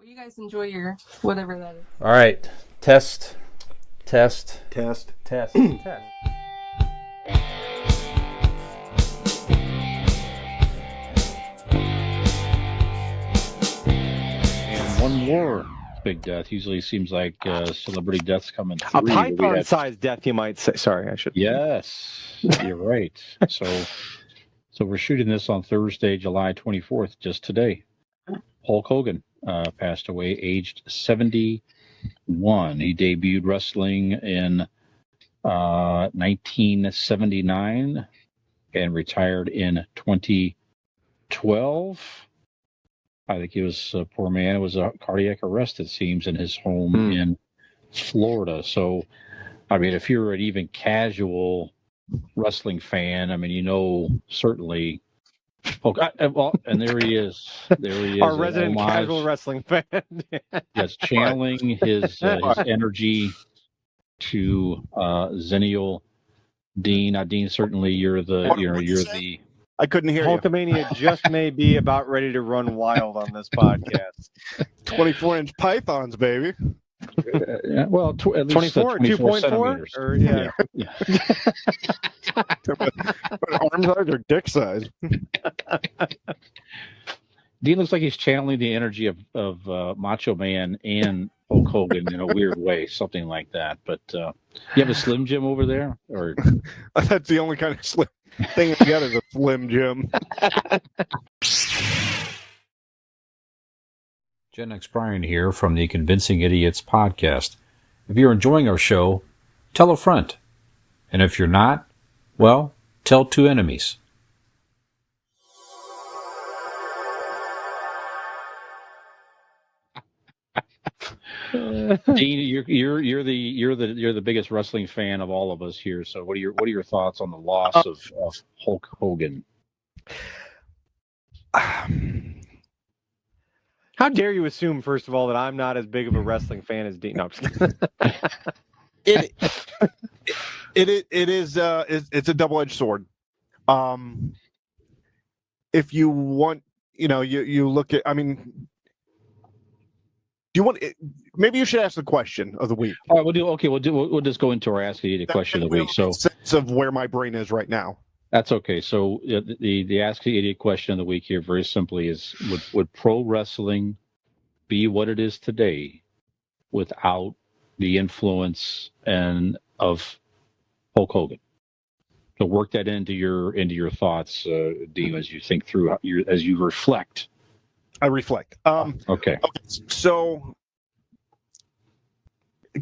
you guys enjoy your whatever that is. All right. Test. And one more big death. Usually seems like celebrity deaths come in A three. python-sized death, you might say. Sorry, I should. Yes, you're right. So we're shooting this on Thursday, July 24th, just today. Hulk Hogan passed away, aged 71. He debuted wrestling in 1979 and retired in 2012. I think he was a poor man. It was a cardiac arrest, it seems, in his home in Florida. So, I mean, if you're an even casual wrestling fan, I mean, you know, certainly. Oh, well, and there he is. Our resident casual wrestling fan. Yes, channeling his energy to Zennial Dean. Now, Dean, certainly you're the. I couldn't hear Hulkamania just may be about ready to run wild on this podcast. 24-inch pythons, baby. Well, at least 24, 2.4? centimeters. Or, yeah. Arm size or dick size? Dean looks like he's channeling the energy of Macho Man and Hulk Hogan in a weird way, something like that. But you have a Slim Jim over there, or that's the only kind of slim thing I got is a Slim Jim. Gen X Brian here from the Convincing Idiots podcast. If you're enjoying our show, tell a friend. And if you're not, well, tell two enemies. Dean, you're the biggest wrestling fan of all of us here. So what are your thoughts on the loss of Hulk Hogan? How dare you assume, first of all, that I'm not as big of a wrestling fan as Dean? No, I'm just kidding. It's a double-edged sword. If you want, you look at, I mean, do you want? Maybe you should ask the question of the week. All right, we'll just go into our Ask the Idiot question of the week. So, sense of where my brain is right now. That's okay. So the Ask the Idiot question of the week here, very simply, is would pro wrestling be what it is today without the influence of Hulk Hogan? So work that into your thoughts, Dean, as you think through as you reflect. I reflect. Okay. So,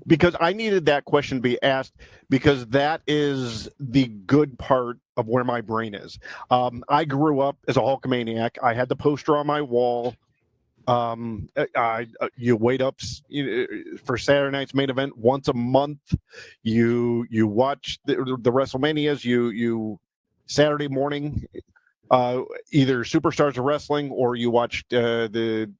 because I needed that question to be asked, because that is the good part of where my brain is. I grew up as a Hulkamaniac. I had the poster on my wall. You wait up for Saturday night's main event once a month. You watch the WrestleManias. You Saturday morning. Either Superstars of Wrestling or you watched the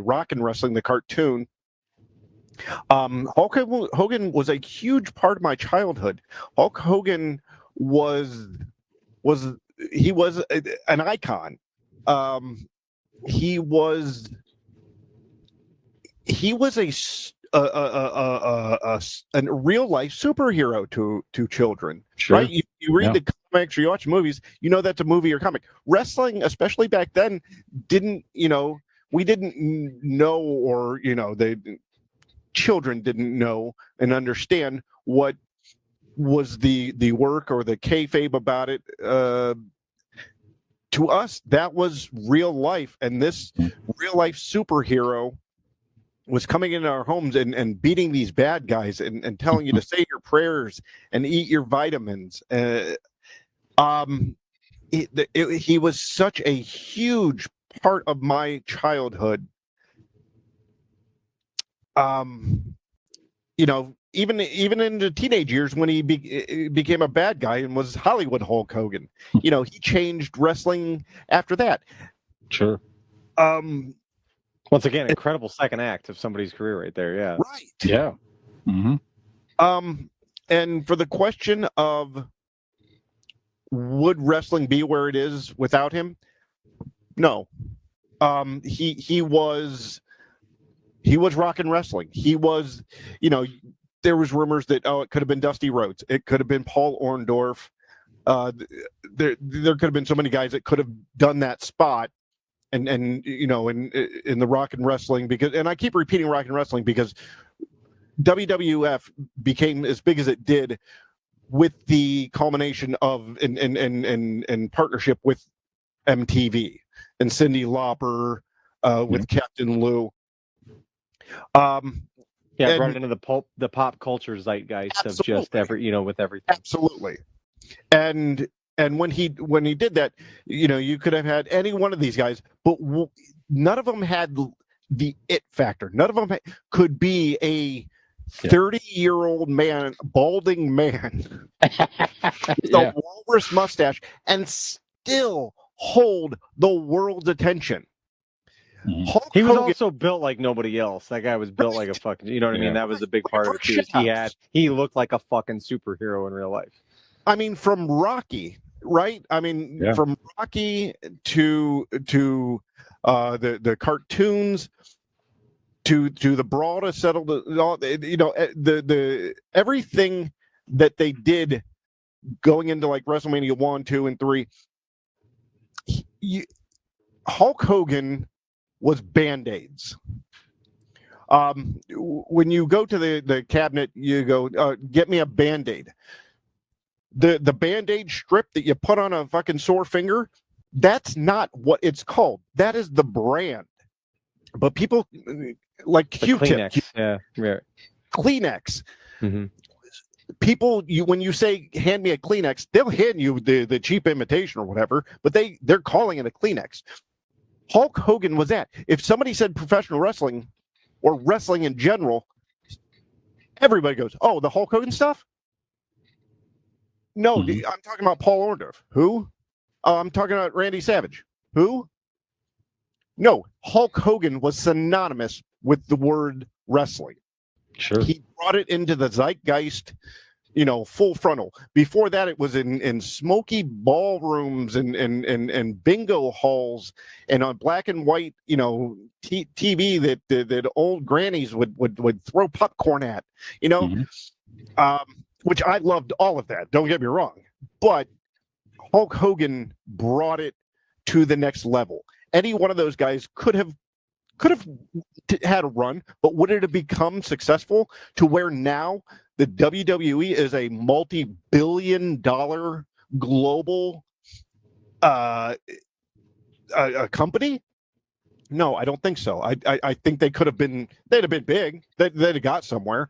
Rockin' Wrestling, the cartoon. Hulk Hogan was a huge part of my childhood. Hulk Hogan was an icon. He was a real life superhero to children. Sure. Right? You read the comics or you watch movies, you know that's a movie or comic. Wrestling, especially back then, we didn't know, or the children didn't know and understand what was the work or the kayfabe about it. To us, that was real life, and this real life superhero was coming into our homes and beating these bad guys and telling you to say your prayers and eat your vitamins. He was such a huge part of my childhood. Even in the teenage years when he became a bad guy and was Hollywood Hulk Hogan, he changed wrestling after that. Sure. Once again, incredible second act of somebody's career right there. Yeah. Right. Yeah. Mm-hmm. And for the question of would wrestling be where it is without him? No. He was He was rockin' wrestling. He was, you know, there was rumors that it could have been Dusty Rhodes, it could have been Paul Orndorff. There could have been so many guys that could have done that spot, and you know, in the rock and wrestling, because, and I keep repeating rock and wrestling because WWF became as big as it did with the culmination of in partnership with MTV and Cyndi Lauper with Captain Lou. Yeah, brought it into the pop culture zeitgeist of just with everything. Absolutely. And when he did that, you know, you could have had any one of these guys, but none of them had the it factor. None of them could be a 30-year-old man, balding man with a walrus mustache and still hold the world's attention. He was also built like nobody else. That guy was built like a fucking, you know what I mean? That was a big part of it too. He looked like a fucking superhero in real life. I mean, from Rocky, right? I mean, from Rocky to the cartoons to the brawl to settle the everything that they did going into like WrestleMania 1, 2, and 3. Hulk Hogan was Band-Aids. When you go to the cabinet, you go, get me a Band-Aid. The Band-Aid strip that you put on a fucking sore finger, that's not what it's called. That is the brand. But people like Q-tip, Kleenex. Mm-hmm. People, when you say hand me a Kleenex, they'll hand you the cheap imitation or whatever, but they're calling it a Kleenex. Hulk Hogan was that. If somebody said professional wrestling or wrestling in general, everybody goes, "Oh, the Hulk Hogan stuff." No, I'm talking about Paul Orndorff. Who? I'm talking about Randy Savage. Who? No, Hulk Hogan was synonymous with the word wrestling. Sure. He brought it into the zeitgeist, you know, full frontal. Before that, it was in smoky ballrooms and bingo halls and on black and white, you know, TV that old grannies would throw popcorn at, you know, which I loved all of that. Don't get me wrong, but Hulk Hogan brought it to the next level. Any one of those guys could have had a run, but would it have become successful to where now the WWE is a multi-billion-dollar global a company? No, I don't think so. I think they'd have been big. They'd have got somewhere,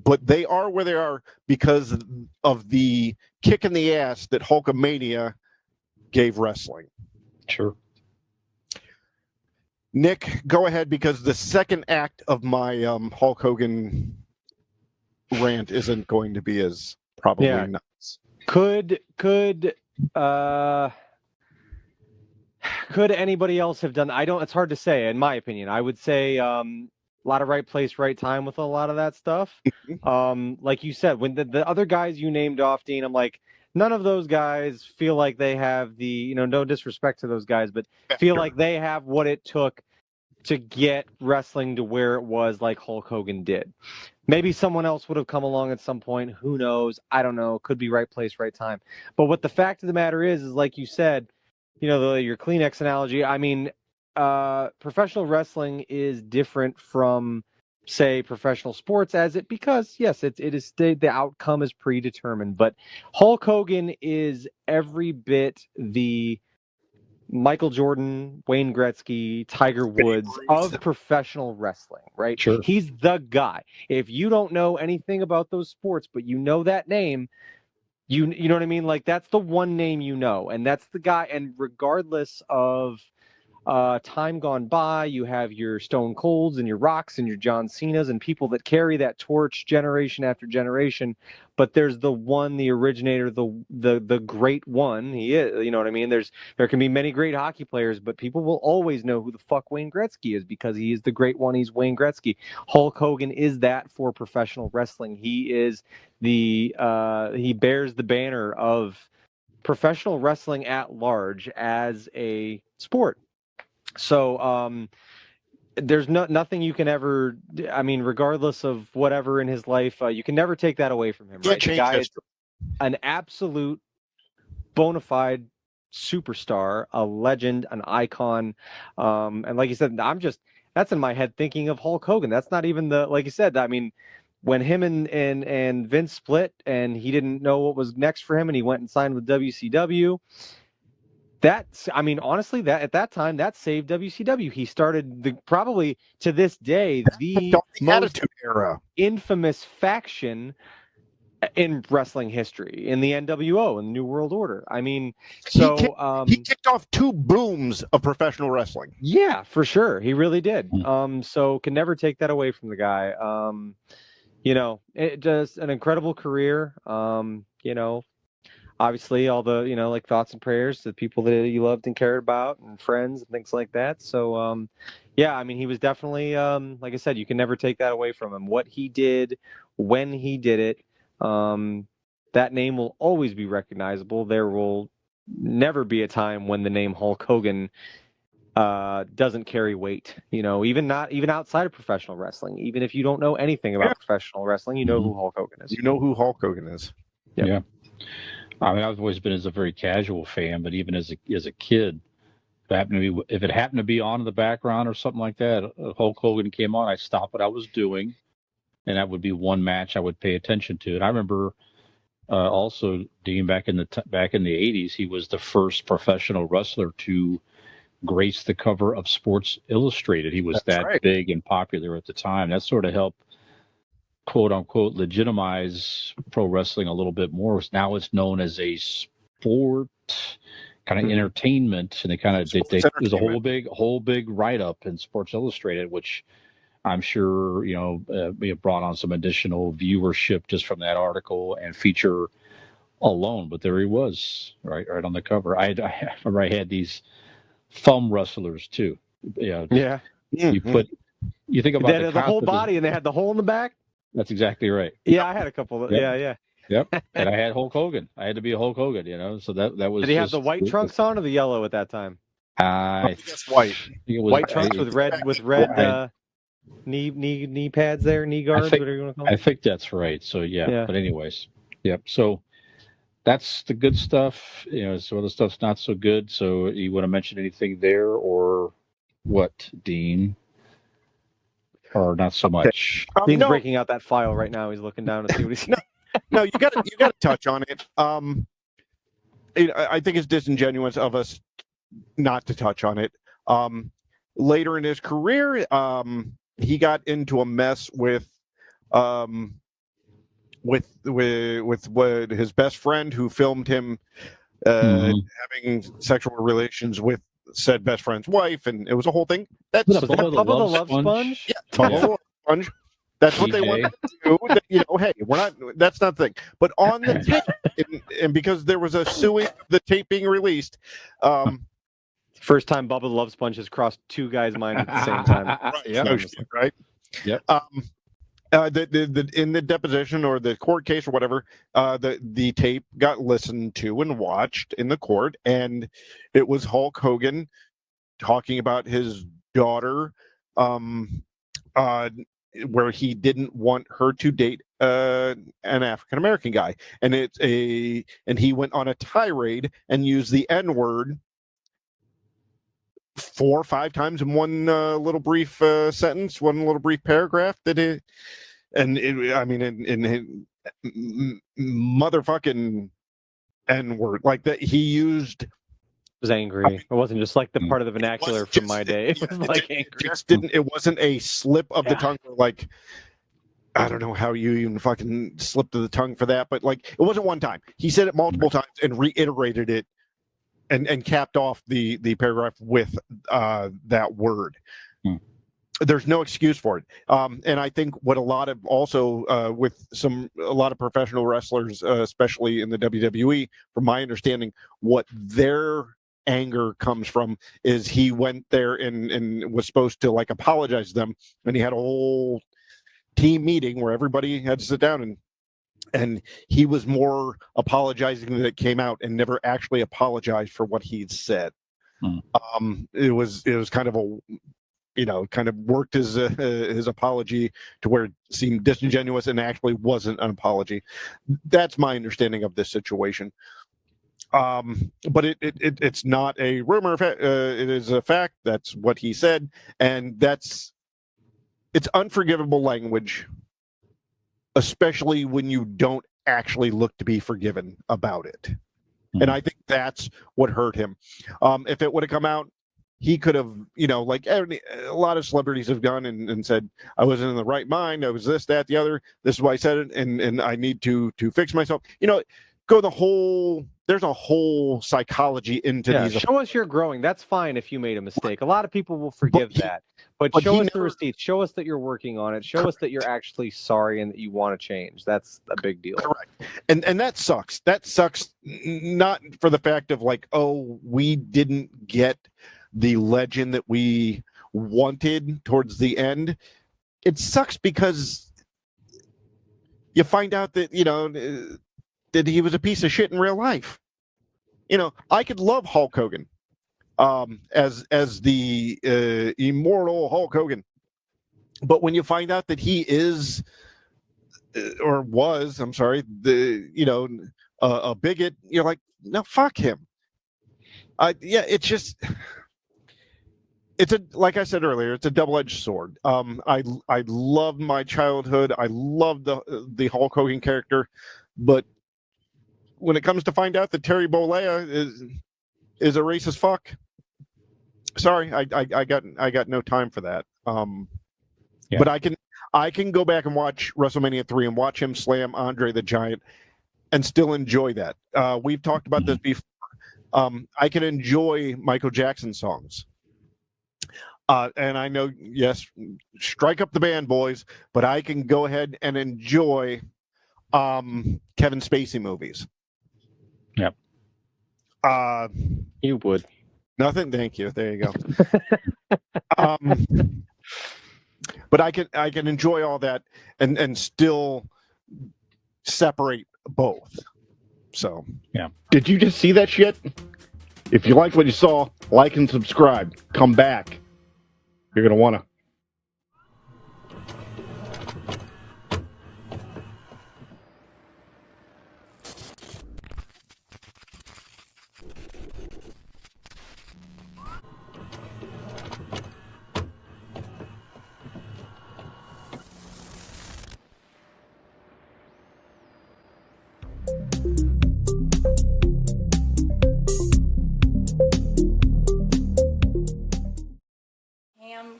but they are where they are because of the kick in the ass that Hulkamania gave wrestling. Sure. Nick, go ahead, because the second act of my Hulk Hogan rant isn't going to be as probably nuts. Could anybody else have done? It's hard to say, in my opinion. I would say a lot of right place, right time with a lot of that stuff. Like you said, when the other guys you named off, Dean, I'm like, none of those guys feel like they have the, you know, no disrespect to those guys, but feel like they have what it took to get wrestling to where it was like Hulk Hogan did. Maybe someone else would have come along at some point. Who knows? I don't know. Could be right place, right time. But what the fact of the matter is like you said, you know, your Kleenex analogy, I mean, professional wrestling is different from, say, professional sports because yes, it is the outcome is predetermined, but Hulk Hogan is every bit the Michael Jordan, Wayne Gretzky, Tiger Woods of professional wrestling, right? Sure. He's the guy. If you don't know anything about those sports, but you know that name, you know what I mean? Like, that's the one name you know, and that's the guy. And regardless of time gone by, you have your Stone Colds and your Rocks and your John Cenas and people that carry that torch generation after generation. But there's the one, the originator, the great one. He is, you know what I mean? There can be many great hockey players, but people will always know who the fuck Wayne Gretzky is because he is the great one. He's Wayne Gretzky. Hulk Hogan is that for professional wrestling. He is he bears the banner of professional wrestling at large as a sport. So there's nothing you can ever. I mean, regardless of whatever in his life, you can never take that away from him. Can't Right? The change guy is history. an absolute bona fide superstar, a legend, an icon. And like you said, that's in my head thinking of Hulk Hogan. That's not even like you said, I mean, when him and Vince split and he didn't know what was next for him and he went and signed with WCW. I mean, honestly, that at that time that saved WCW. He started probably to this day the most Attitude Era. infamous faction in wrestling history, in the NWO and the New World Order. I mean, so he kicked off 2 booms of professional wrestling. Yeah, for sure, he really did. Hmm. So can never take that away from the guy. It does an incredible career. Obviously all the like thoughts and prayers to the people that you loved and cared about and friends and things like that. So yeah, I mean, he was definitely like I said, you can never take that away from him. What he did, when he did it, that name will always be recognizable. There will never be a time when the name Hulk Hogan doesn't carry weight. Even outside of professional wrestling, even if you don't know anything about professional wrestling, you know who Hulk Hogan is. You know who Hulk Hogan is. Yep. Yeah. I mean, I've always been as a very casual fan, but even as a kid, if it happened to be on in the background or something like that, Hulk Hogan came on, I stopped what I was doing, and that would be one match I would pay attention to. And I remember also, Dean, back in the '80s, he was the first professional wrestler to grace the cover of Sports Illustrated. He was That's right. big and popular at the time. That sort of helped, quote unquote, legitimize pro wrestling a little bit more. Now it's known as a sport kind of entertainment, and there's a whole big write up in Sports Illustrated, which I'm sure brought on some additional viewership just from that article and feature alone. But there he was, right on the cover. I remember I had these thumb wrestlers too. Yeah. You think about they had the whole body and they had the hole in the back. That's exactly right. Yeah, I had a couple of yeah. Yep. And I had Hulk Hogan. I had to be a Hulk Hogan, so that was. Did he have the white trunks on or the yellow at that time? I guess white. It was, white trunks with red knee pads there, knee guards, whatever you want to call them. I think that's right. So yeah. But anyways, yep. So that's the good stuff. Some of the stuff's not so good. So you want to mention anything there or what, Dean? Or not so much. Dean's breaking out that file right now. He's looking down to see what he's. No, you got to touch on it. I think it's disingenuous of us not to touch on it. Later in his career, he got into a mess with what his best friend who filmed him having sexual relations with said best friend's wife, and it was a whole thing. That's Bubba the Love Sponge. Yeah, Bubba the Love Sponge. That's what they wanted to do. Hey, we're not. That's not the thing. But on the tape, and because there was a suing of the tape being released. First time Bubba the Love Sponge has crossed 2 guys' minds at the same time. Right. Yeah. No shit, right. Yep. In the deposition or the court case or whatever, the tape got listened to and watched in the court, and it was Hulk Hogan talking about his daughter, where he didn't want her to date an African American guy, and he went on a tirade and used the N-word 4 or 5 times in one little brief sentence, one little brief paragraph. Motherfucking N-word like that. He used. Was angry. It wasn't just like the part of the vernacular from my day. It was like angry. It wasn't a slip of the tongue. Like, I don't know how you even fucking slipped of the tongue for that, but like it wasn't one time. He said it multiple times and reiterated it, and capped off the paragraph with that word. There's no excuse for it. And I think what a lot of also with a lot of professional wrestlers, especially in the WWE, from my understanding, what their anger comes from is he went there and was supposed to like apologize to them, and he had a whole team meeting where everybody had to sit down, and he was more apologizing that it came out and never actually apologized for what he'd said. It was kind of kind of worked his apology to where it seemed disingenuous and actually wasn't an apology. That's my understanding of this situation. But it's not a rumor. It is a fact. That's what he said, and it's unforgivable language, especially when you don't actually look to be forgiven about it. Mm-hmm. And I think that's what hurt him. If it would have come out, he could have, like a lot of celebrities have gone and said, I wasn't in the right mind. I was this, that, the other. This is why I said it, and I need to fix myself. There's a whole psychology into these. Show us you're growing. That's fine if you made a mistake. A lot of people will forgive that. But show us the receipts. Show us that you're working on it. Show us that you're actually sorry and that you want to change. That's a big deal. Correct. And that sucks. That sucks not for the fact of like, oh, we didn't get the legend that we wanted towards the end. It sucks because you find out that, that he was a piece of shit in real life. I could love Hulk Hogan as the immortal Hulk Hogan. But when you find out that he is or was, I'm sorry, a bigot, you're like, no, fuck him. It's like I said earlier, it's a double-edged sword. I love my childhood. I love the Hulk Hogan character, but when it comes to find out that Terry Bollea is a racist fuck, sorry, I got no time for that. But I can go back and watch WrestleMania 3 and watch him slam Andre the Giant and still enjoy that. We've talked about this before. I can enjoy Michael Jackson songs. And I know, yes, strike up the band, boys, but I can go ahead and enjoy Kevin Spacey movies. Yep. You would. Nothing. Thank you. There you go. But I can enjoy all that and still separate both. So yeah. Did you just see that shit? If you liked what you saw, like and subscribe. Come back. You're gonna wanna.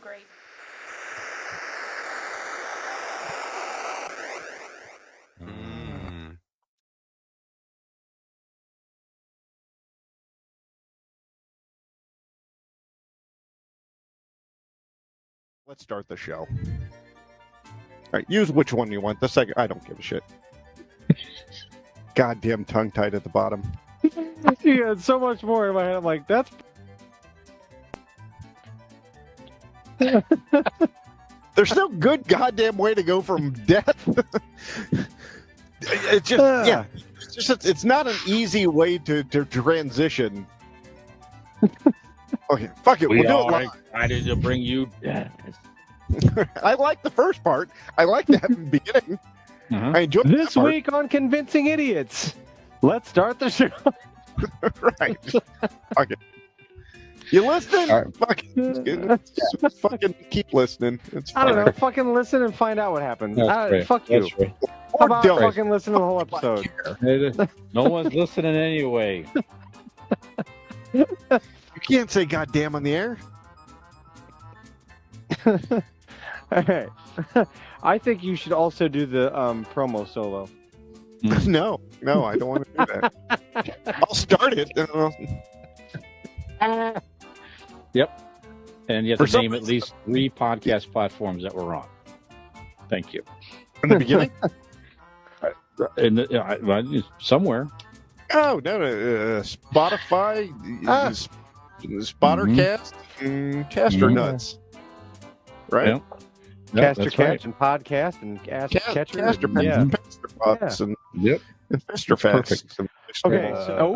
Great. Let's start the show. All right, use which one you want. The second, I don't give a shit. Goddamn tongue tied at the bottom. You had so much more in my head. I'm like, that's. There's no good goddamn way to go from death. It's just, it's not an easy way to transition. Okay, fuck it. We'll do it live. Excited to bring you death. I like the first part. I like that beginning. Uh-huh. I enjoy this week on Convincing Idiots. Let's start the show. Right. Okay. You listening? Right. Fucking keep listening. It's fine. I don't know. Fucking listen and find out what happens. Right. Fuck you. Right. How about fucking listen to the whole episode? No one's listening anyway. You can't say goddamn on the air. All right. I think you should also do the promo solo. No, I don't want to do that. I'll start it. Yep. And you have to name at least 3 podcast platforms that we're on. Thank you. In the beginning? Somewhere. Oh, no. Spotify, Spottercast, and Caster Nuts. Right? Yeah. Caster Catch and Podcast and Catcher. Caster Yeah. Pots and Yep. Fester Fest. Okay. So,